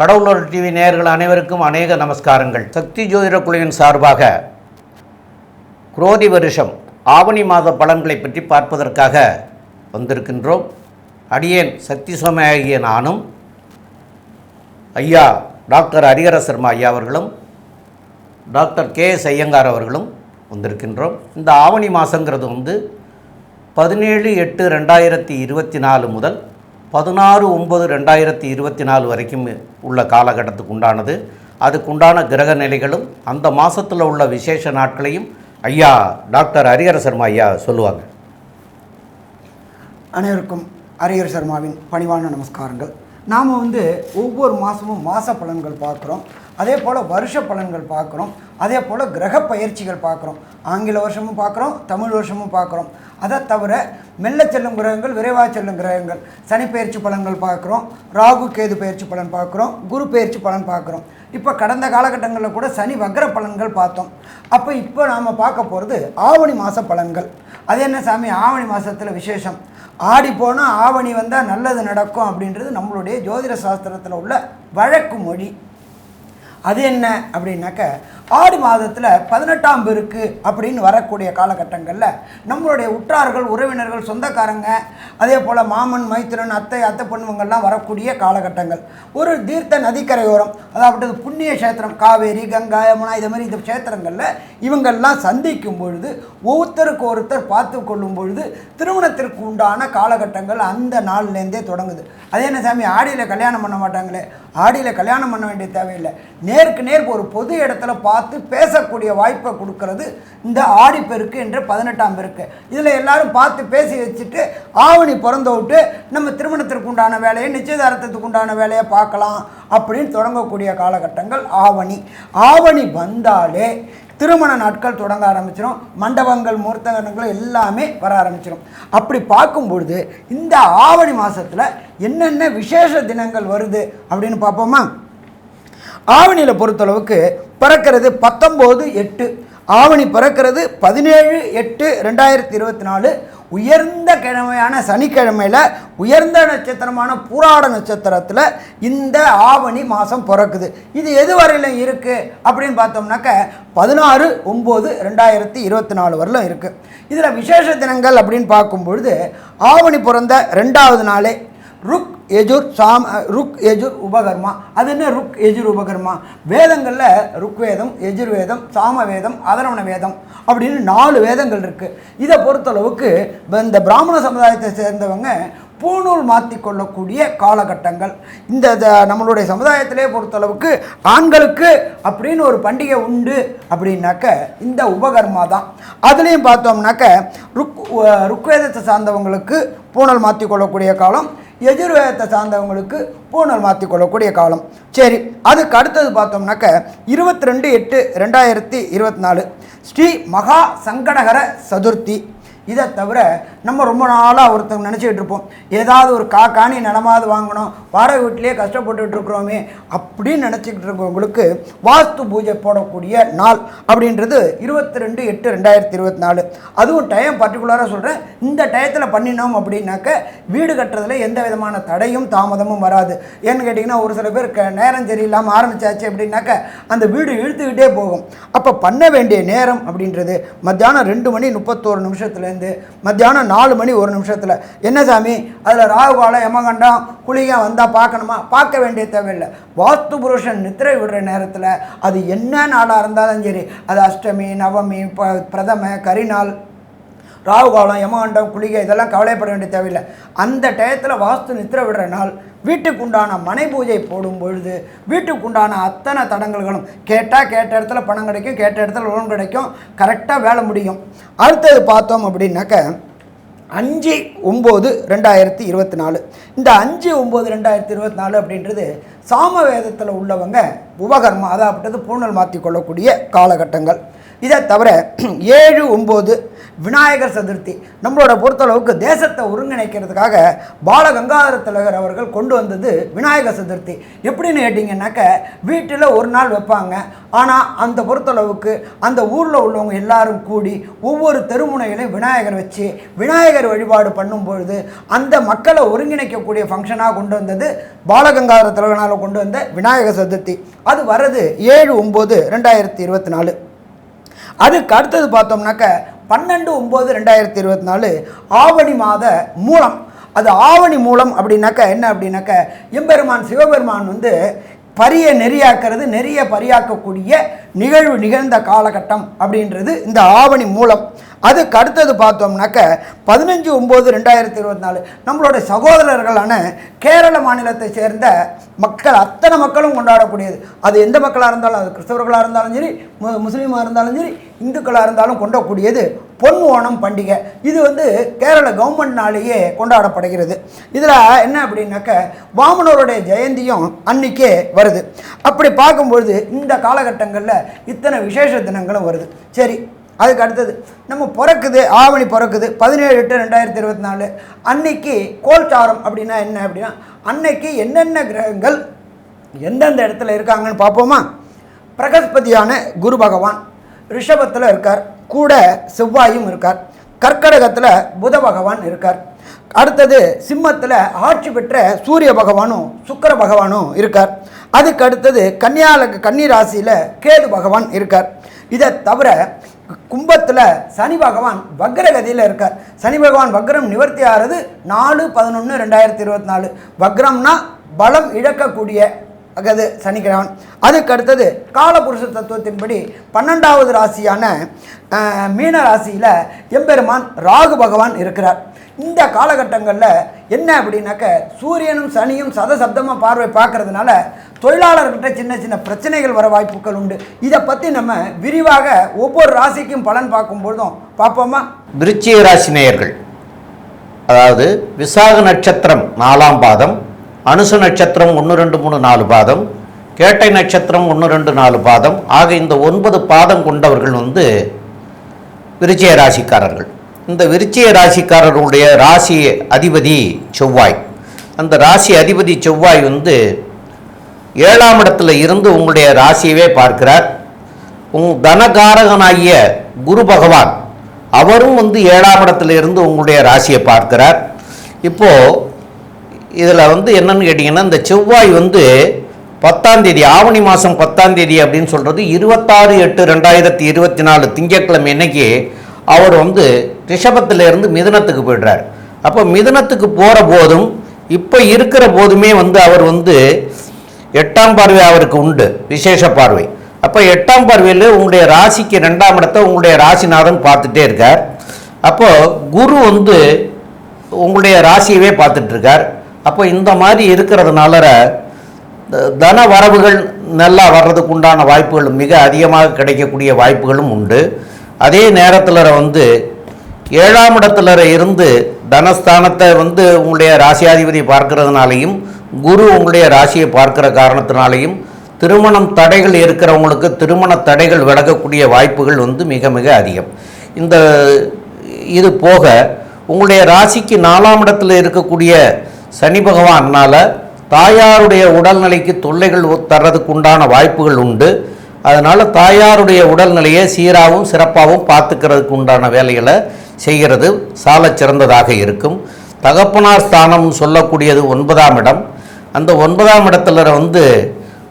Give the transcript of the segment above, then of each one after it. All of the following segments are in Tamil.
கடவுளோர் டிவி நேயர்கள் அனைவருக்கும் அநேக நமஸ்காரங்கள். சக்தி ஜோதிட குழுவின் சார்பாக குரோதி வருஷம் ஆவணி மாத பலன்களை பற்றி பார்ப்பதற்காக வந்திருக்கின்றோம். அடியேன் சக்தி சோமையாகிய நானும் ஐயா டாக்டர் ஹரிஹர சர்மா ஐயா அவர்களும் டாக்டர் கே.எஸ். ஐயங்கார் அவர்களும் வந்திருக்கின்றோம். இந்த ஆவணி மாதங்கிறது 17/8/2024 முதல் 16/9/2024 வரைக்கும் உள்ள காலகட்டத்துக்கு உண்டானது. அதுக்குண்டான கிரக நிலைகளும் அந்த மாதத்தில் உள்ள விசேஷ நாட்களையும் ஐயா டாக்டர் ஹரிஹர சர்மா ஐயா சொல்லுவாங்க. அனைவருக்கும் ஹரிஹர சர்மாவின் பணிவான நமஸ்காரங்கள். நாம் ஒவ்வொரு மாதமும் மாத பலன்கள் பார்க்குறோம், அதே போல் வருஷ பலன்கள் பார்க்குறோம், அதே போல் கிரக பயிற்சிகள் பார்க்குறோம். ஆங்கில வருஷமும் பார்க்குறோம், தமிழ் வருஷமும் பார்க்குறோம். அதை தவிர மெல்ல செல்லும் கிரகங்கள், விரைவாக செல்லும் கிரகங்கள், சனி பயிற்சி பலன்கள் பார்க்குறோம், ராகு கேது பயிற்சி பலன் பார்க்குறோம், குரு பயிற்சி பலன் பார்க்குறோம். இப்போ கடந்த காலகட்டங்களில் கூட சனி வக்ர பலன்கள் பார்த்தோம். அப்போ இப்போ நாம் பார்க்க போகிறது ஆவணி மாத பலன்கள். அது என்ன சாமி, ஆவணி மாதத்தில் விசேஷம், ஆடி போனால் ஆவணி வந்தால் நல்லது நடக்கும் அப்படின்றது நம்மளுடைய ஜோதிட சாஸ்திரத்தில் உள்ள வழக்கு மொழி. அது என்ன அப்படின்னாக்க, ஆடி மாதத்தில் 18ஆம் பெருக்கு அப்படின்னு வரக்கூடிய காலகட்டங்களில் நம்மளுடைய உற்றார்கள், உறவினர்கள், சொந்தக்காரங்க, அதே போல் மாமன், மைத்திரன், அத்தை பொண்ணுங்கள்லாம் வரக்கூடிய காலகட்டங்கள். ஒரு தீர்த்த நதிக்கரையோரம், அதாவது புண்ணிய கஷேத்திரம், காவேரி, கங்கா, யமுனா, இது மாதிரி இந்த கஷேத்திரங்களில் இவங்கள்லாம் சந்திக்கும் பொழுது, ஒருத்தருக்கு ஒருத்தர் பார்த்து கொள்ளும் பொழுது திருமணத்திற்கு உண்டான காலகட்டங்கள் அந்த நாள்லேருந்தே தொடங்குது. அதே என்ன சாமி, ஆடியில் கல்யாணம் பண்ண மாட்டாங்களே? ஆடியில் கல்யாணம் பண்ண வேண்டிய தேவையில்லை. நேருக்கு நேருக்கு ஒரு பொது இடத்துல பார்த்து பேசக்கூடிய வாய்ப்பை கொடுக்கறது இந்த ஆடிப்பெருக்கு என்ற 18ஆம் பெருக்கு. இதில் எல்லாரும் பார்த்து பேசி வச்சுட்டு ஆவணி பிறந்த விட்டு நம்ம திருமணத்திற்கு உண்டான வேலையை, நிச்சயதார்த்தத்துக்கு உண்டான வேலையை பார்க்கலாம் அப்படின்னு தொடங்கக்கூடிய காலகட்டங்கள் ஆவணி. ஆவணி வந்தாலே திருமண நாட்கள் தொடங்க ஆரம்பிச்சிடும், மண்டபங்கள், முகூர்த்தங்கள் எல்லாமே வர ஆரம்பிச்சிடும். அப்படி பார்க்கும்பொழுது இந்த ஆவணி மாதத்தில் என்னென்ன விசேஷ தினங்கள் வருது அப்படின்னு பார்ப்போமா? ஆவணியில் பொறுத்தளவுக்கு பிறக்கிறது 19/8, ஆவணி பிறக்கிறது 17/8/2024. உயர்ந்த கிழமையான சனிக்கிழமையில் உயர்ந்த நட்சத்திரமான பூராட நட்சத்திரத்தில் இந்த ஆவணி மாதம் பிறக்குது. இது எது வரையிலும் இருக்குது அப்படின்னு பார்த்தோம்னாக்க 16/9/2024 வரலும் இருக்குது. இதில் விசேஷ தினங்கள் அப்படின்னு பார்க்கும்பொழுது ஆவணி பிறந்த 2வது நாளே ருக் யஜுர் உபகர்மா. அது என்ன ருக் யஜுர் உபகர்மா? வேதங்களில் ருக்வேதம், யஜுர்வேதம், சாமவேதம், அதர்வண வேதம் அப்படின்னு 4 வேதங்கள் இருக்குது. இதை பொறுத்தளவுக்கு இந்த பிராமண சமுதாயத்தை சேர்ந்தவங்க பூணூல் மாற்றி கொள்ளக்கூடிய காலகட்டங்கள். இந்த நம்மளுடைய சமுதாயத்திலே பொறுத்தளவுக்கு ஆண்களுக்கு அப்படின்னு ஒரு பண்டிகை உண்டு அப்படின்னாக்க இந்த உபகர்மா தான். அதுலேயும் பார்த்தோம்னாக்க ருக்வேதத்தை சார்ந்தவங்களுக்கு பூணல் மாற்றி கொள்ளக்கூடிய காலம், எஜுர்வேதத்தை சார்ந்தவங்களுக்கு பூணல் மாற்றி கொள்ளக்கூடிய காலம். சரி, அதுக்கு அடுத்தது பார்த்தோம்னாக்க 22/8/2024 ஸ்ரீ மகா சங்கடகர சதுர்த்தி. இதை தவிர நம்ம ரொம்ப நாளாக ஒருத்தவங்க நினச்சிக்கிட்டு இருப்போம், ஏதாவது ஒரு காணி நிலமாவது வாங்கணும், வாடகை வீட்டிலே கஷ்டப்பட்டுட்டு இருக்கிறோமே அப்படின்னு நினச்சிக்கிட்டு இருக்கவங்களுக்கு வாஸ்து பூஜை போடக்கூடிய நாள் அப்படின்றது 22/8/2024. அதுவும் டைம் பர்டிகுலராக சொல்கிறேன். இந்த டயத்தில் பண்ணினோம் அப்படின்னாக்க வீடு கட்டுறதுல எந்த விதமான தடையும் தாமதமும் வராது. ஏன்னு கேட்டிங்கன்னா, ஒரு சில பேர் நேரம் சரியில்லாமல் ஆரம்பித்தாச்சு அப்படின்னாக்க அந்த வீடு இழுத்துக்கிட்டே போகும். அப்போ பண்ண வேண்டிய நேரம் அப்படின்றது மத்தியானம் 2:31 மத்தியானம் 4:01. என்ன சாமி, அதில் ராகுகாலம், யமகண்டம், குளிகம் வந்தால் பார்க்கணுமா? பார்க்க வேண்டிய தேவையில்லை. வாஸ்து புருஷன் நித்திரை விடுற நேரத்தில் அது என்ன நாளாக இருந்தாலும் சரி, அது அஷ்டமி, நவமி, பிரதம, கரிநாள், ராகுகாலம், யமகண்டம், குளிகை இதெல்லாம் கவலைப்பட வேண்டிய தேவையில்லை. அந்த டயத்தில் வாஸ்து நித்திரை விடுற நாள் வீட்டுக்குண்டான மனை பூஜை போடும் பொழுது வீட்டுக்குண்டான அத்தனை தடங்கல்களும் கேட்ட இடத்துல பணம் கிடைக்கும், கேட்ட இடத்துல லோன் கிடைக்கும், கரெக்டாக வேலை முடியும். அடுத்தது பார்த்தோம் அப்படின்னாக்க 5/9/2024. இந்த 5/9/2024 அப்படின்றது சாமவேதத்தில் உள்ளவங்க உபகர்மா, அதாவது பூணல் மாற்றி கொள்ளக்கூடிய காலகட்டங்கள். இதை தவிர 7-9 விநாயகர் சதுர்த்தி நம்மளோட பொறுத்தளவுக்கு தேசத்தை ஒருங்கிணைக்கிறதுக்காக பாலகங்காதர திலகர் அவர்கள் கொண்டு வந்தது விநாயகர் சதுர்த்தி. எப்படின்னு கேட்டிங்கன்னாக்க வீட்டில் ஒரு நாள் வைப்பாங்க. ஆனால் அந்த பொறுத்தளவுக்கு அந்த ஊரில் உள்ளவங்க எல்லாரும் கூடி ஒவ்வொரு தெருமுனையிலையும் விநாயகர் வச்சு விநாயகர் வழிபாடு பண்ணும்பொழுது அந்த மக்களை ஒருங்கிணைக்கக்கூடிய ஃபங்க்ஷனாக கொண்டு வந்தது பாலகங்காதர திலகனால் கொண்டு வந்த விநாயகர் சதுர்த்தி. அது வர்றது 7/9/2024. அதுக்கு அடுத்தது பார்த்தோம்னாக்க 12/9/2024 ஆவணி மாத மூலம். அது ஆவணி மூலம் அப்படின்னாக்க என்ன அப்படின்னாக்க எம்பெருமான் சிவபெருமான் வந்து பரிய நெறியாக்கிறது, நெறிய பரியாக்கக்கூடிய நிகழ்வு நிகழ்ந்த காலகட்டம் அப்படின்றது இந்த ஆவணி மூலம். அதுக்கு அடுத்தது பார்த்தோம்னாக்க 15/9/2024 நம்மளோட சகோதரர்களான கேரள மாநிலத்தை சேர்ந்த மக்கள் அத்தனை மக்களும் கொண்டாடக்கூடியது. அது எந்த மக்களாக இருந்தாலும், அது கிறிஸ்தவர்களாக இருந்தாலும் சரி, முஸ்லீமாக இருந்தாலும் சரி, இந்துக்களாக இருந்தாலும் கொண்டாடக்கூடியது பொன் ஓணம் பண்டிகை. இது வந்து கேரள கவர்மெண்ட்னாலேயே கொண்டாடப்படுகிறது. இதில் என்ன அப்படின்னாக்க வாமனருடைய ஜெயந்தியும் அன்றைக்கே வருது. அப்படி பார்க்கும்பொழுது இந்த காலகட்டங்களில் இத்தனை விசேஷ தினங்களும் வருது. சரி, அதுக்கு அடுத்தது நம்ம பிறக்குது, ஆவணி பிறக்குது 17/8/2024 அன்னைக்கு கோல்சாரம் அப்படின்னா என்ன அப்படின்னா அன்னைக்கு என்னென்ன கிரகங்கள் எந்தெந்த இடத்துல இருக்காங்கன்னு பார்ப்போமா. பிரகஸ்பதியான குரு பகவான் ரிஷபத்தில் இருக்கார், கூட செவ்வாயும் இருக்கார். கர்க்கடகத்தில் புத பகவான் இருக்கார். அடுத்தது சிம்மத்தில் ஆட்சி பெற்ற சூரிய பகவானும் சுக்கிர பகவானும் இருக்கார். அதுக்கு அடுத்தது கன்னி ராசியில் கேது பகவான் இருக்கார். இதை தவிர கும்பத்தில் சனி பகவான் வக்ரகதியில் இருக்கார். சனி பகவான் வக்ரம் நிவர்த்தி ஆகிறது 4/11/2024. வக்ரம்னா பலம் இழக்கக்கூடிய அகது சனிக்கிழவன். அதுக்கு அடுத்தது காலபுருஷ தத்துவத்தின்படி 12வது ராசியான மீன ராசியில் எம்பெருமான் ராகு பகவான் இருக்கிறார். இந்த காலகட்டங்களில் என்ன அப்படின்னாக்க சூரியனும் சனியும் சதசப்தமாக பார்வை பார்க்கறதுனால தொழிலாளர்கிட்ட சின்ன சின்ன பிரச்சனைகள் வர வாய்ப்புகள் உண்டு. இதை பற்றி நம்ம விரிவாக ஒவ்வொரு ராசிக்கும் பலன் பார்க்கும்பொழுதும் பார்ப்போமா. விருச்சிக ராசி நேயர்கள், அதாவது விசாக நட்சத்திரம் 4ஆம் பாதம், அனுச நட்சத்திரம் 1, 2, 3, 4 பாதம், கேட்டை நட்சத்திரம் 1, 2, 4 பாதம் ஆக இந்த 9 பாதம் கொண்டவர்கள் வந்து விருச்சிக ராசிக்காரர்கள். இந்த விருச்சிக ராசிக்காரர்களுடைய ராசி அதிபதி செவ்வாய். அந்த ராசி அதிபதி செவ்வாய் வந்து 7ஆம் இடத்துல இருந்து உங்களுடைய ராசியவே பார்க்கிறார். தனகாரகனாகிய குரு பகவான் அவரும் வந்து 7ஆம் இடத்துல இருந்து உங்களுடைய ராசியை பார்க்கிறார். இப்போது இதில் வந்து என்னன்னு கேட்டிங்கன்னா இந்த செவ்வாய் வந்து 10ஆம் தேதி ஆவணி மாதம் 10ஆம் தேதி அப்படின்னு சொல்கிறது 26/8/2024 திங்கட்கிழமை இன்னைக்கு அவர் வந்து ரிஷபத்திலிருந்து மிதுனத்துக்கு போய்டுறார். அப்போ மிதுனத்துக்கு போகிற போதும் இப்போ இருக்கிற போதுமே வந்து அவர் வந்து 8ஆம் பார்வை அவருக்கு உண்டு, விசேஷ பார்வை. அப்போ 8ஆம் பார்வையில் உங்களுடைய ராசிக்கு 2ஆம் இடத்தை உங்களுடைய ராசிநாதன் பார்த்துட்டே இருக்கார். அப்போது குரு வந்து உங்களுடைய ராசியவே பார்த்துட்ருக்கார். அப்போ இந்த மாதிரி இருக்கிறதுனால தன வரவுகள் நல்லா வர்றதுக்கு உண்டான வாய்ப்புகள் மிக அதிகமாக கிடைக்கக்கூடிய வாய்ப்புகளும் உண்டு. அதே நேரத்தில் வந்து 7ஆம் இடத்துல இருந்து தனஸ்தானத்தை வந்து உங்களுடைய ராசியாதிபதி பார்க்கறதுனாலையும் குரு உங்களுடைய ராசியை பார்க்கிற காரணத்தினாலையும் திருமணம் தடைகள் இருக்கிறவங்களுக்கு திருமண தடைகள் விலகக்கூடிய வாய்ப்புகள் வந்து மிக மிக அதிகம். இது போக உங்களுடைய ராசிக்கு 4ஆம் இடத்துல இருக்கக்கூடிய சனி பகவானால் தாயாருடைய உடல்நிலைக்கு தொல்லைகள் தர்றதுக்கு உண்டான வாய்ப்புகள் உண்டு. அதனால் தாயாருடைய உடல்நிலையை சீராகவும் சிறப்பாகவும் பார்த்துக்கிறதுக்கு உண்டான வேலைகளை செய்கிறது சால சிறந்ததாக இருக்கும். தகப்பனார் ஸ்தானம்னு சொல்லக்கூடியது 9ஆம் இடம். அந்த 9ஆம் இடத்துல வந்து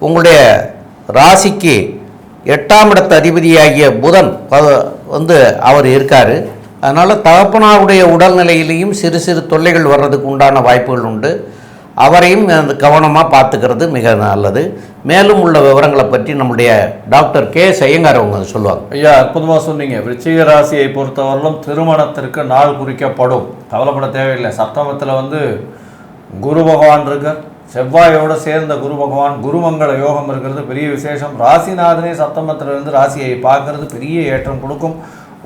உங்களுடைய ராசிக்கு 8ஆம் இடத்து அதிபதியாகிய புதன் வந்து அவர் இருக்கார். அதனால் தகப்பனாருடைய உடல்நிலையிலையும் சிறு சிறு தொல்லைகள் வர்றதுக்கு உண்டான வாய்ப்புகள் உண்டு. அவரையும் கவனமாக பார்த்துக்கிறது மிக நல்லது. மேலும் உள்ள விவரங்களை பற்றி நம்முடைய டாக்டர் கே ஐயங்கார் அவங்க சொல்லுவாங்க. ஐயா, அற்புதமாக சொன்னீங்க. விருச்சிக ராசியை பொறுத்தவரையிலும் திருமணத்திற்கு நாள் குறிக்கப்படும், கவலைப்பட தேவையில்லை. சப்தமத்தில் வந்து குரு பகவான் இருக்கார், செவ்வாயோடு சேர்ந்த குரு பகவான் குருமங்கள யோகம் இருக்கிறது பெரிய விசேஷம். ராசிநாதனே சப்தமத்திலிருந்து ராசியை பார்க்கறது பெரிய ஏற்றம் கொடுக்கும்.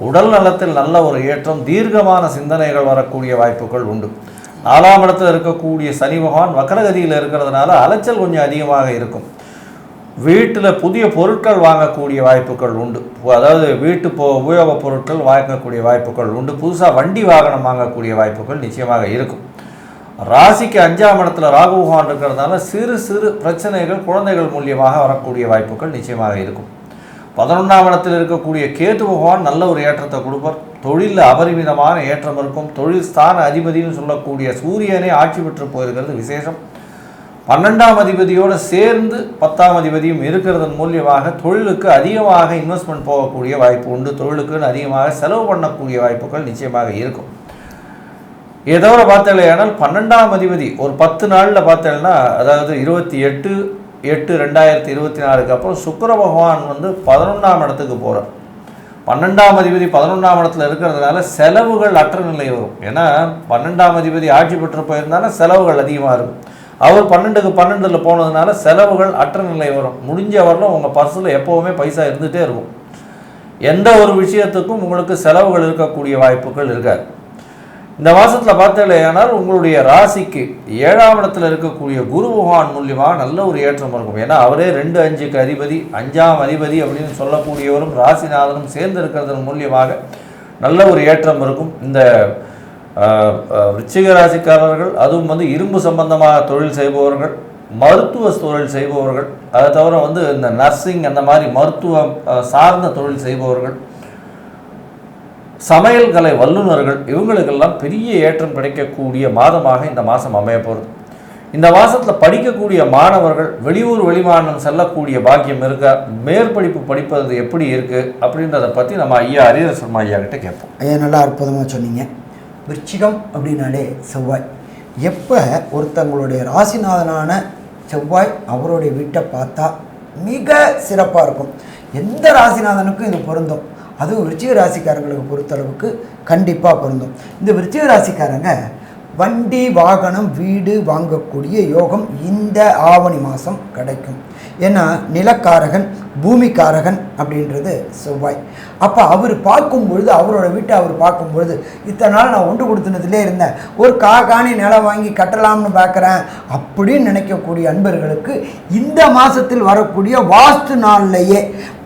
உடல் நலத்தில் நல்ல ஒரு ஏற்றம், தீர்க்கமான சிந்தனைகள் வரக்கூடிய வாய்ப்புகள் உண்டு. 4ஆம் இடத்தில் இருக்கக்கூடிய சனி பகவான் வக்கரகதியில் இருக்கிறதுனால அலைச்சல் கொஞ்சம் அதிகமாக இருக்கும். வீட்டில் புதிய பொருட்கள் வாங்கக்கூடிய வாய்ப்புகள் உண்டு. அதாவது வீட்டு உபயோகப் பொருட்கள் வாங்கக்கூடிய வாய்ப்புகள் உண்டு. புதுசாக வண்டி வாகனம் வாங்கக்கூடிய வாய்ப்புகள் நிச்சயமாக இருக்கும். ராசிக்கு 5ஆம் இடத்துல ராகு பகவான் இருக்கிறதுனால சிறு சிறு பிரச்சனைகள் குழந்தைகள் மூலியமாக வரக்கூடிய வாய்ப்புகள் நிச்சயமாக இருக்கும். 11ஆம் இடத்தில் இருக்கக்கூடிய கேது பகவான் நல்ல ஒரு ஏற்றத்தை கொடுப்பார். தொழிலில் அபரிமிதமான ஏற்றம் இருக்கும். தொழில் ஸ்தான அதிபதினு சொல்லக்கூடிய சூரியனே ஆட்சி பெற்று போயிருக்கிறது விசேஷம். 12ஆம் அதிபதியோடு சேர்ந்து 10ஆம் அதிபதியும் இருக்கிறதன் மூலியமாக தொழிலுக்கு அதிகமாக இன்வெஸ்ட்மெண்ட் போகக்கூடிய வாய்ப்பு உண்டு. தொழிலுக்குன்னு அதிகமாக செலவு பண்ணக்கூடிய வாய்ப்புகள் நிச்சயமாக இருக்கும். ஏதோ பார்த்தேனால் 12ஆம் அதிபதி ஒரு 10 நாளில் பார்த்தேன்னா, அதாவது 28/8/2024 அப்புறம் சுக்கிர பகவான் 11ஆம் இடத்துக்கு போகிறார். 12ஆம் அதிபதி 11ஆம் இடத்துல இருக்கிறதுனால செலவுகள் அற்ற நிலை வரும். ஏன்னா 12ஆம் அதிபதி ஆட்சி பெற்று போயிருந்தாலும் செலவுகள் அதிகமாக இருக்கும். அவர் 12க்கு 12 போனதுனால செலவுகள் அற்ற நிலை வரும். முடிஞ்ச வரலும் உங்கள் பர்ஸில் எப்போவுமே பைசா இருந்துகிட்டே இருக்கும். எந்த ஒரு விஷயத்துக்கும் உங்களுக்கு செலவுகள் இருக்கக்கூடிய வாய்ப்புகள் இருக்காது. இந்த மாதத்தில் பார்த்தீங்கன்னா உங்களுடைய ராசிக்கு 7ஆம் இடத்துல இருக்கக்கூடிய குரு பகவான் மூலியமாக நல்ல ஒரு ஏற்றம் இருக்கும். ஏன்னா அவரே 2-5க்கு அதிபதி, 5ஆம் அதிபதி அப்படின்னு சொல்லக்கூடியவரும் ராசிநாதனும் சேர்ந்து இருக்கிறதன் மூலியமாக நல்ல ஒரு ஏற்றம் இருக்கும். இந்த விருச்சிக ராசிக்காரர்கள், அதுவும் இரும்பு சம்பந்தமாக தொழில் செய்பவர்கள், மருத்துவ தொழில் செய்பவர்கள், அதை தவிர இந்த நர்சிங் அந்த மாதிரி மருத்துவம் சார்ந்த தொழில் செய்பவர்கள், சமையல் கலை வல்லுநர்கள், இவங்களுக்கெல்லாம் பெரிய ஏற்றம் கிடைக்கக்கூடிய மாதமாக இந்த மாதம் அமைய போகிறது. இந்த மாதத்தில் படிக்கக்கூடிய மாணவர்கள் வெளியூர் வெளிமாநிலம் செல்லக்கூடிய பாக்கியம் இருக்கா, மேற்படிப்பு படிப்பது எப்படி இருக்குது அப்படின்றத பற்றி நம்ம ஐயா ஹரிஹர சர்மா ஐயா கிட்ட கேட்போம். ஐயா நல்லா அற்புதமாக சொன்னீங்க. விருச்சிகம் அப்படின்னாலே செவ்வாய். எப்போ ஒருத்தங்களுடைய ராசிநாதனான செவ்வாய் அவருடைய வீட்டை பார்த்தா மிக சிறப்பாக இருக்கும். எந்த ராசிநாதனுக்கும் இது பொருந்தும். அதுவும் விருச்சிக ராசிக்காரங்களுக்கு பொறுத்தளவுக்கு கண்டிப்பாக பொருந்தும். இந்த விருச்சிக ராசிக்காரங்க வண்டி வாகனம் வீடு வாங்கக்கூடிய யோகம் இந்த ஆவணி மாதம் கிடைக்கும். ஏன்னா நிலக்காரகன் பூமிக்காரகன் அப்படின்றது செவ்வாய். அப்போ அவர் பார்க்கும்பொழுது, அவரோட வீட்டை அவர் பார்க்கும்பொழுது, இத்தனை நாள் நான் ஒன்று கொடுத்துனதுலே இருந்தேன், ஒரு காணி நிலம் வாங்கி கட்டலாம்னு பார்க்குறேன் அப்படின்னு நினைக்கக்கூடிய அன்பர்களுக்கு இந்த மாதத்தில் வரக்கூடிய வாஸ்து நாள்லையே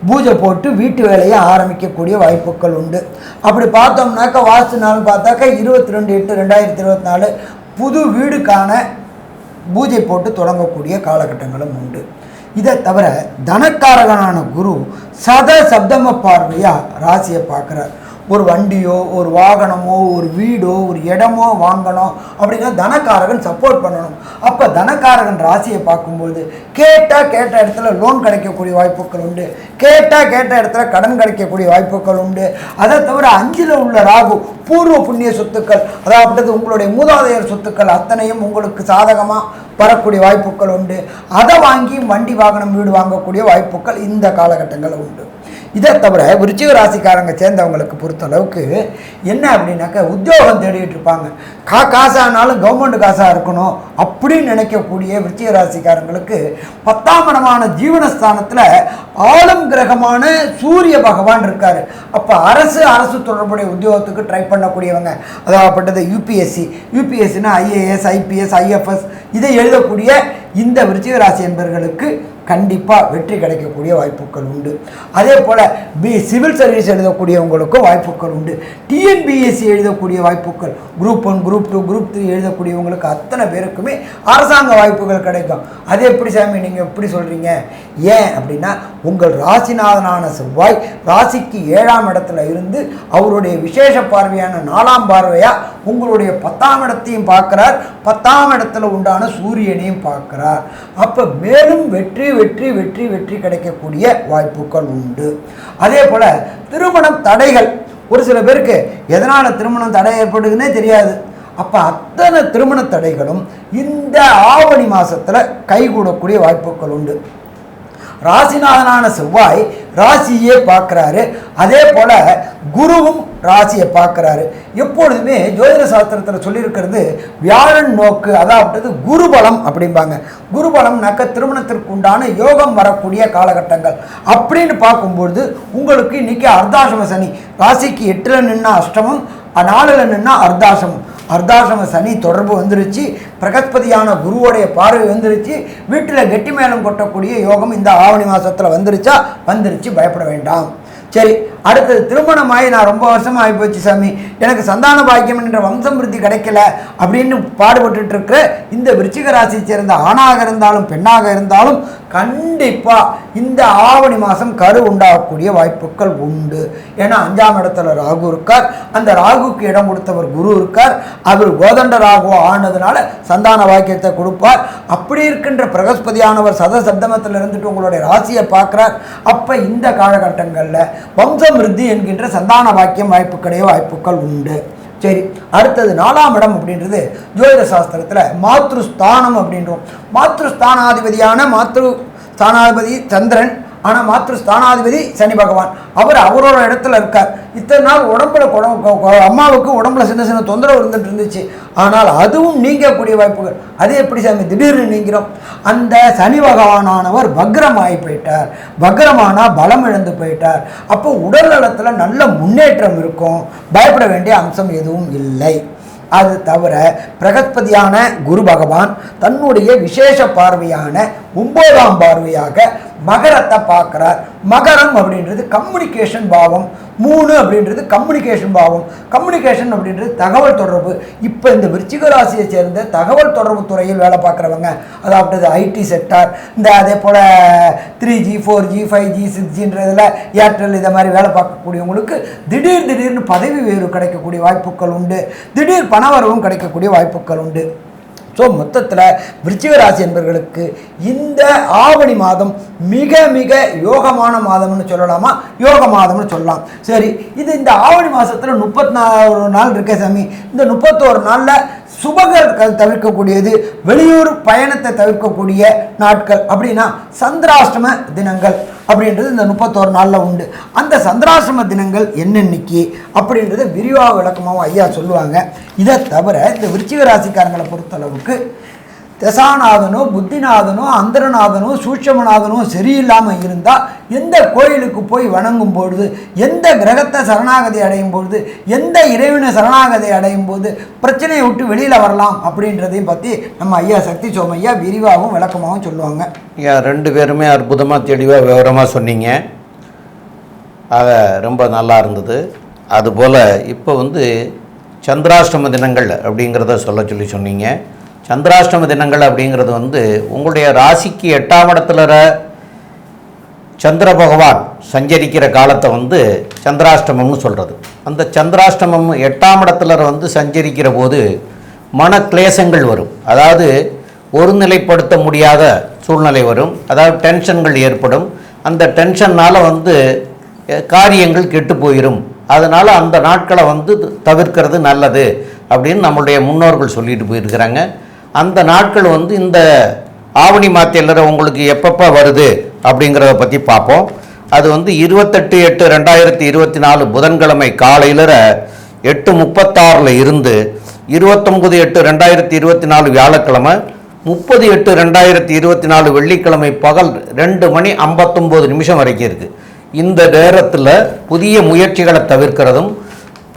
பூஜை போட்டு வீட்டு வேலையை ஆரம்பிக்கக்கூடிய வாய்ப்புகள் உண்டு. அப்படி பார்த்தோம்னாக்கா வாஸ்து நாள் பார்த்தாக்கா 22/8/2024 புது வீடுக்கான பூஜை போட்டு தொடங்கக்கூடிய காலகட்டங்களும் உண்டு. இதை தவிர தனக்காரகனான குரு சப்தம பார்வையாக ராசியை பார்க்குறார். ஒரு வண்டியோ ஒரு வாகனமோ ஒரு வீடோ ஒரு இடமோ வாங்கணும் அப்படின்னா தனக்காரகன் சப்போர்ட் பண்ணணும். அப்போ தனக்காரகன் ராசியை பார்க்கும்போது கேட்ட இடத்துல லோன் கிடைக்கக்கூடிய வாய்ப்புகள் உண்டு. கேட்ட இடத்துல கடன் கிடைக்கக்கூடிய வாய்ப்புகள் உண்டு. அதை தவிர 5ல் உள்ள ராகு பூர்வ புண்ணிய சொத்துக்கள், அதாவது உங்களுடைய மூதாதையர் சொத்துக்கள் அத்தனையும் உங்களுக்கு சாதகமாக வரக்கூடிய வாய்ப்புகள் உண்டு. அதை வாங்கி வண்டி வாகனம் வீடு வாங்கக்கூடிய வாய்ப்புகள் இந்த காலகட்டங்களில் உண்டு. இதை தவிர விருச்சிக ராசிக்காரங்க சேர்ந்தவங்களுக்கு பொறுத்தளவுக்கு என்ன அப்படின்னாக்கா உத்தியோகம் தேடிட்டு இருப்பாங்க. காசானாலும் கவர்மெண்ட் காசாக இருக்கணும் அப்படின்னு நினைக்கக்கூடிய விருச்சிக ராசிக்காரங்களுக்கு 10ஆம் இடமான ஜீவனஸ்தானத்தில் ஆளும் கிரகமான சூரிய பகவான் இருக்கார். அப்போ அரசு தொடர்புடைய உத்தியோகத்துக்கு ட்ரை பண்ணக்கூடியவங்க, அதாகப்பட்டது யூபிஎஸ்சினா ஐஏஎஸ் ஐபிஎஸ் ஐஎஃப்எஸ் இதை எழுதக்கூடிய இந்த விருச்சிக ராசி என்பவர்களுக்கு கண்டிப்பாக வெற்றி கிடைக்கக்கூடிய வாய்ப்புகள் உண்டு. அதே போல் சிவில் சர்வீஸ் எழுதக்கூடியவங்களுக்கும் வாய்ப்புகள் உண்டு. டிஎன்பிஎஸ்சி எழுதக்கூடிய வாய்ப்புகள், குரூப் 1 குரூப் 2 குரூப் 3 எழுதக்கூடியவங்களுக்கு அத்தனை பேருக்குமே அரசாங்க வாய்ப்புகள் கிடைக்கும். அது எப்படி சாமி நீங்கள் எப்படி சொல்கிறீங்க? ஏன் அப்படின்னா உங்கள் ராசிநாதனான செவ்வாய் ராசிக்கு 7ஆம் இடத்துல இருந்து அவருடைய விசேஷ பார்வையான 4ஆம் பார்வையாக உங்களுடைய 10ஆம் இடத்தையும் பார்க்குறார். 10ஆம் இடத்துல உண்டான சூரியனையும் பார்க்குறார். அப்போ மேலும் வெற்றி வெற்றி வெற்றி வெற்றி கிடைக்கக்கூடிய வாய்ப்புகள் உண்டு. அதே போல் திருமணம் தடைகள், ஒரு சில பேருக்கு எதனால் திருமணம் தடை ஏற்படுதுன்னே தெரியாது. அப்போ அத்தனை திருமண தடைகளும் இந்த ஆவணி மாதத்தில் கைகூடக்கூடிய வாய்ப்புகள் உண்டு. ராசிநாதனான செவ்வாய் ராசியே பார்க்குறாரு. அதே போல் குருவும் ராசியை பார்க்குறாரு. எப்பொழுதுமே ஜோதிட சாஸ்திரத்தில் சொல்லியிருக்கிறது வியாழன் நோக்கு, அதாவது குருபலம் அப்படிம்பாங்க. குருபலம்னாக்க திருமணத்திற்கு உண்டான யோகம் வரக்கூடிய காலகட்டங்கள் அப்படின்னு பார்க்கும்பொழுது உங்களுக்கு இன்றைக்கி அர்த்தாசம சனி, ராசிக்கு 8ல் நின்னா அஷ்டமம், 4ல் நின்னா அர்த்தாசமம். அர்த்தாசிரம சனி தொடர்பு வந்துருச்சு, பிரகஸ்பதியான குருவோடைய பார்வை வந்துருச்சு, வீட்டில் கெட்டி மேளம் கொட்டக்கூடிய யோகம் இந்த ஆவணி மாதத்தில் வந்துருச்சு, பயப்பட வேண்டாம். சரி, அடுத்தது திருமணமாகி நான் ரொம்ப வருஷமாக ஆகிப்போச்சு சாமி, எனக்கு சந்தான பாக்கியம் என்ற வம்சம் விருத்தி கிடைக்கல அப்படின்னு பாடுபட்டு இருக்கிற இந்த விருச்சிக ராசியை சேர்ந்த ஆணாக இருந்தாலும் பெண்ணாக இருந்தாலும் கண்டிப்பாக இந்த ஆவணி மாதம் கரு உண்டாகக்கூடிய வாய்ப்புகள் உண்டு. ஏன்னா 5ஆம் இடத்துல ராகு இருக்கார், அந்த ராகுக்கு இடம் கொடுத்தவர் குரு இருக்கார், அவர் கோதண்ட ராகுவா ஆனதுனால சந்தான வாக்கியத்தை கொடுப்பார். அப்படி இருக்கின்ற பிரகஸ்பதியானவர் சப்தமத்தில் இருந்துட்டு உங்களுடைய ராசியை பார்க்குறார். அப்போ இந்த காலகட்டங்களில் வம்சம் விருத்தி என்கின்ற சந்தான வாக்கியம் வாய்ப்புகள் உண்டு. சரி, அடுத்தது 4ஆம் இடம் அப்படின்றது ஜோதிட சாஸ்திரத்தில் மாத்ருஸ்தானம் அப்படின்றோம். மாத்ருஸ்தானாதிபதியான மாத்ருஸ்தானாதிபதி சந்திரன், ஆனால் மாத்ருஸ்தானாதிபதி சனி பகவான். அவரோட இடத்துல இருக்கார். இத்தனை நாள் உடம்புல அம்மாவுக்கு உடம்புல சின்ன சின்ன தொந்தரவு இருந்துச்சு, ஆனால் அதுவும் நீங்கக்கூடிய வாய்ப்புகள். அது எப்படி சாமி திடீர்னு நீங்கிறோம்? அந்த சனி பகவானானவர் வக்ரமாகி போயிட்டார். வக்ரமானா பலம் இழந்து போயிட்டார். அப்போ உடல் நலத்தில் நல்ல முன்னேற்றம் இருக்கும், பயப்பட வேண்டிய அம்சம் எதுவும் இல்லை. அது தவிர பிரகஸ்பதியான குரு பகவான் தன்னுடைய விசேஷ பார்வையான 9ஆம் பார்வையாக மகரத்தை பார்க்குறார். மகரம் அப்படின்றது கம்யூனிகேஷன் பாவம், 3 அப்படின்றது கம்யூனிகேஷன் பாவம். கம்யூனிகேஷன் அப்படின்றது தகவல் தொடர்பு. இப்போ இந்த விருச்சிக ராசியை சேர்ந்த தகவல் தொடர்பு துறையில் வேலை பார்க்குறவங்க, அதாவது ஐடி செக்டார், இந்த அதே போல் 3G 4G 5G 6Gன்றதில் ஏர்டெல் இதை மாதிரி வேலை பார்க்கக்கூடியவங்களுக்கு திடீர்னு பதவி உயர்வு கிடைக்கக்கூடிய வாய்ப்புகள் உண்டு, திடீர் பணவரவும் கிடைக்கக்கூடிய வாய்ப்புகள் உண்டு. ஸோ மொத்தத்தில் விருச்சிக ராசி என்பவர்களுக்கு இந்த ஆவணி மாதம் மிக மிக யோகமான மாதம்னு சொல்லலாமா, யோக மாதம்னு சொல்லலாம். சரி, இது இந்த ஆவணி மாதத்தில் 34 நாள் இருக்கே சாமி, இந்த 31 நாளில் சுபங்கள் தவிர்க்கக்கூடியது, வெளியூர் பயணத்தை தவிர்க்கக்கூடிய நாட்கள் அப்படின்னா சந்திராஷ்டம தினங்கள் அப்படின்றது இந்த 31 நாளில் உண்டு. அந்த சந்திராஷ்டம தினங்கள் என்னென்னைக்கு அப்படின்றத விரிவாக விளக்கமாகவும் ஐயா சொல்லுவாங்க. இதை தவிர இந்த விருச்சிக ராசிக்காரங்களை பொறுத்தளவுக்கு தசாநாதனோ புத்திநாதனோ அந்தரநாதனோ சூட்சமநாதனோ சரியில்லாமல் இருந்தால் எந்த கோயிலுக்கு போய் வணங்கும் பொழுது, எந்த கிரகத்தை சரணாகதி அடையும் பொழுது, எந்த இறைவனை சரணாகதி அடையும் போது பிரச்சனையை விட்டு வெளியில் வரலாம் அப்படின்றதையும் பற்றி நம்ம ஐயா சக்தி சோமையா விரிவாகவும் விளக்கமாகவும் சொல்லுவாங்க. ஐயா 2 பேருமே அற்புதமாக தெளிவாக விவரமாக சொன்னீங்க, ஆக ரொம்ப நல்லா இருந்தது. அதுபோல் இப்போ சந்திராஷ்டம தினங்கள் அப்படிங்கிறத சொல்லி சொன்னீங்க. சந்திராஷ்டம தினங்கள் அப்படிங்கிறது உங்களுடைய ராசிக்கு 8ஆம் இடத்துல சந்திர பகவான் சஞ்சரிக்கிற காலத்தை சந்திராஷ்டமம்னு சொல்கிறது. அந்த சந்திராஷ்டமம் 8ஆம் இடத்துல சஞ்சரிக்கிற போது மன கிளேசங்கள் வரும், அதாவது ஒருநிலைப்படுத்த முடியாத சூழ்நிலை வரும், அதாவது டென்ஷன்கள் ஏற்படும். அந்த டென்ஷன்னால் காரியங்கள் கெட்டு போயிடும். அதனால் அந்த நாட்களை தவிர்க்கிறது நல்லது அப்படின்னு நம்மளுடைய முன்னோர்கள் சொல்லிட்டு போயிருக்கிறாங்க. அந்த நாட்கள் இந்த ஆவணி மாதத்தில் உங்களுக்கு எப்பப்போ வருது அப்படிங்கிறத பற்றி பார்ப்போம். அது 28/8/2024 புதன்கிழமை காலையில் 8:36 இருந்து 29/8/2024 வியாழக்கிழமை, 30/8/2024 வெள்ளிக்கிழமை பகல் 2:59 வரைக்கும் இருக்குது. இந்த நேரத்தில் புதிய முயற்சிகளை தவிர்க்கிறதும்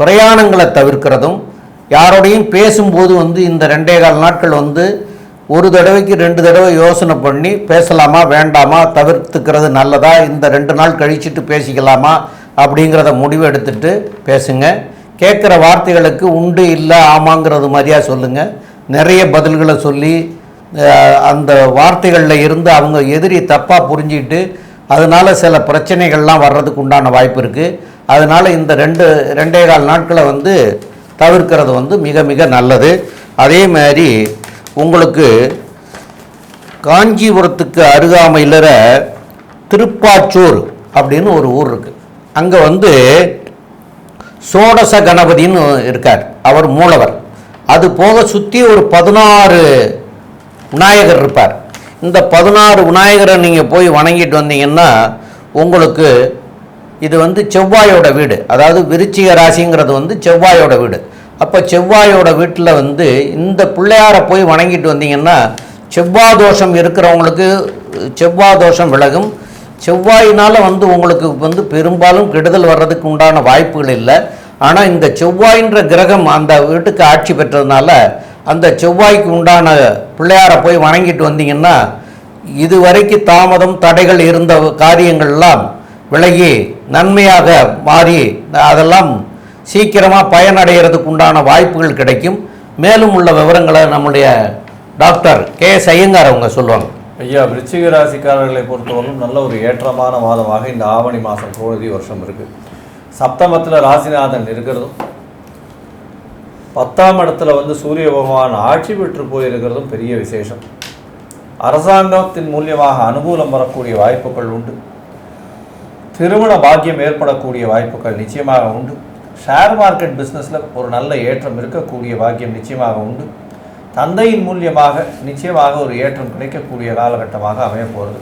பிரயாணங்களை தவிர்க்கிறதும், யாரோடையும் பேசும்போது இந்த 2.25 நாட்கள் ஒரு தடவைக்கு 2 தடவை யோசனை பண்ணி பேசலாமா வேண்டாமா, தவிர்த்துக்கிறது நல்லதா, இந்த 2 நாள் கழிச்சிட்டு பேசிக்கலாமா அப்படிங்கிறத முடிவு எடுத்துட்டு பேசுங்க. கேட்குற வார்த்தைகளுக்கு உண்டு இல்லை ஆமாங்கிறது மாதிரியாக சொல்லுங்கள். நிறைய பதில்களை சொல்லி அந்த வார்த்தைகளில் இருந்து அவங்க எதிரி தப்பாக புரிஞ்சிக்கிட்டு அதனால் சில பிரச்சனைகள்லாம் வர்றதுக்கு உண்டான வாய்ப்பு இருக்குது. அதனால் இந்த 2.25 நாட்களை தவிர்க்கிறது மிக மிக நல்லது. அதே மாதிரி உங்களுக்கு காஞ்சிபுரத்துக்கு அருகாமையில் திருப்பாச்சூர் அப்படின்னு ஒரு ஊர் இருக்குது. அங்கே சோடச கணபதின்னு இருக்கார், அவர் மூலவர். அது போக சுற்றி ஒரு 16 விநாயகர் இருப்பார். இந்த 16 விநாயகரை நீங்கள் போய் வணங்கிட்டு வந்தீங்கன்னா உங்களுக்கு இது செவ்வாயோட வீடு, அதாவது விருச்சிக ராசிங்கிறது செவ்வாயோட வீடு. அப்போ செவ்வாயோட வீட்டில் இந்த பிள்ளையாரை போய் வணங்கிட்டு வந்தீங்கன்னா செவ்வாய் தோஷம் இருக்கிறவங்களுக்கு செவ்வாய் தோஷம் விலகும். செவ்வாயினால் உங்களுக்கு பெரும்பாலும் கெடுதல் வர்றதுக்கு உண்டான வாய்ப்புகள் இல்லை. ஆனால் இந்த செவ்வாயின்ற கிரகம் அந்த வீட்டுக்கு ஆட்சி பெற்றதுனால அந்த செவ்வாய்க்கு உண்டான பிள்ளையாரை போய் வணங்கிட்டு வந்தீங்கன்னா இதுவரைக்கும் தாமதம் தடைகள் இருந்த காரியங்கள்லாம் விலகி நன்மையாக மாறி அதெல்லாம் சீக்கிரமாக பயனடைகிறதுக்கு உண்டான வாய்ப்புகள் கிடைக்கும். மேலும் உள்ள விவரங்களை நம்முடைய டாக்டர் K.S. ஐயங்கார் அவங்க சொல்லுவாங்க. ஐயா, விருச்சிக ராசிக்காரர்களை பொறுத்தவரைக்கும் நல்ல ஒரு ஏற்றமான மாதமாக இந்த ஆவணி மாதம் குரோதி வருஷம் இருக்குது. சப்தமத்தில் ராசிநாதன் இருக்கிறதும் 10ஆம் இடத்துல வந்து சூரிய பகவான் ஆட்சி பெற்று போயிருக்கிறதும் பெரிய விசேஷம். அரசாங்கத்தின் மூலியமாக அனுகூலம் வரக்கூடிய வாய்ப்புகள் உண்டு. திருமண பாக்கியம் ஏற்படக்கூடிய வாய்ப்புகள் நிச்சயமாக உண்டு. ஷேர் மார்க்கெட் பிஸ்னஸில் ஒரு நல்ல ஏற்றம் இருக்கக்கூடிய பாக்கியம் நிச்சயமாக உண்டு. தந்தையின் மூலியமாக நிச்சயமாக ஒரு ஏற்றம் கிடைக்கக்கூடிய காலகட்டமாக அமைய போகிறது.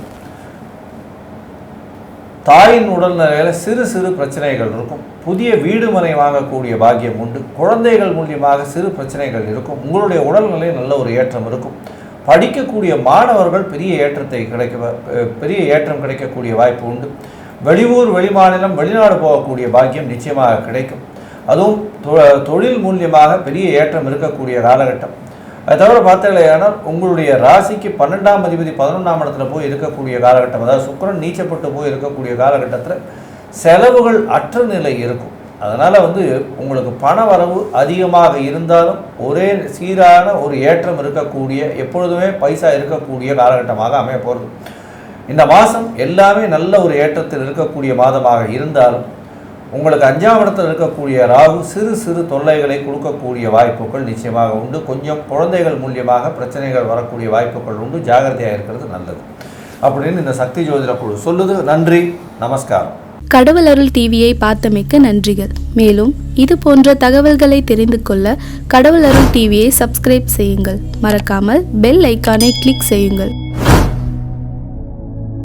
தாயின் உடல்நிலையில் சிறு சிறு பிரச்சனைகள் இருக்கும். புதிய வீடு மனை வாங்கக்கூடிய பாக்கியம் உண்டு. குழந்தைகள் மூலியமாக சிறு பிரச்சனைகள் இருக்கும். உங்களுடைய உடல்நிலை நல்ல ஒரு ஏற்றம் இருக்கும். படிக்கக்கூடிய மாணவர்கள் பெரிய ஏற்றம் கிடைக்கக்கூடிய வாய்ப்பு உண்டு. வெளியூர் வெளிமாநிலம் வெளிநாடு போகக்கூடிய பாக்கியம் நிச்சயமாக கிடைக்கும். அதுவும் தொழில் மூலியமாக பெரிய ஏற்றம் இருக்கக்கூடிய காலகட்டம். அதை தவிர பார்த்தீங்களேனால் உங்களுடைய ராசிக்கு 12ஆம் அதிபதி 11ஆம் இடத்துல போய் இருக்கக்கூடிய காலகட்டம், அதாவது சுக்கிரன் நீச்சப்பட்டு போய் இருக்கக்கூடிய காலகட்டத்தில் செலவுகள் அற்ற நிலை இருக்கும். அதனால் வந்து உங்களுக்கு பண வரவு அதிகமாக இருந்தாலும் ஒரே சீரான ஒரு ஏற்றம் இருக்கக்கூடிய எப்பொழுதுமே பைசா இருக்கக்கூடிய காலகட்டமாக அமைய போகிறது. இந்த மாதம் எல்லாமே நல்ல ஒரு ஏற்றத்தில் இருக்கக்கூடிய மாதமாக இருந்தாலும் உங்களுக்கு 5ஆம் இடத்தில் இருக்கக்கூடிய ராகு சிறு சிறு தொல்லைகளை கொடுக்கக்கூடிய வாய்ப்புகள் நிச்சயமாக உண்டு. கொஞ்சம் குழந்தைகள் மூலியமாக பிரச்சனைகள் வரக்கூடிய வாய்ப்புகள் உண்டு. ஜாகிரதையாக இருக்கிறது நல்லது அப்படின்னு இந்த சக்தி ஜோதிட குழு சொல்லுது. நன்றி, நமஸ்காரம். கடவுள் அருள் டிவியை பார்த்தமைக்க நன்றிகள். மேலும் இது போன்ற தகவல்களை தெரிந்து கொள்ள கடவுள் அருள் டிவியை சப்ஸ்கிரைப் செய்யுங்கள். மறக்காமல் பெல் ஐக்கானை கிளிக் செய்யுங்கள்.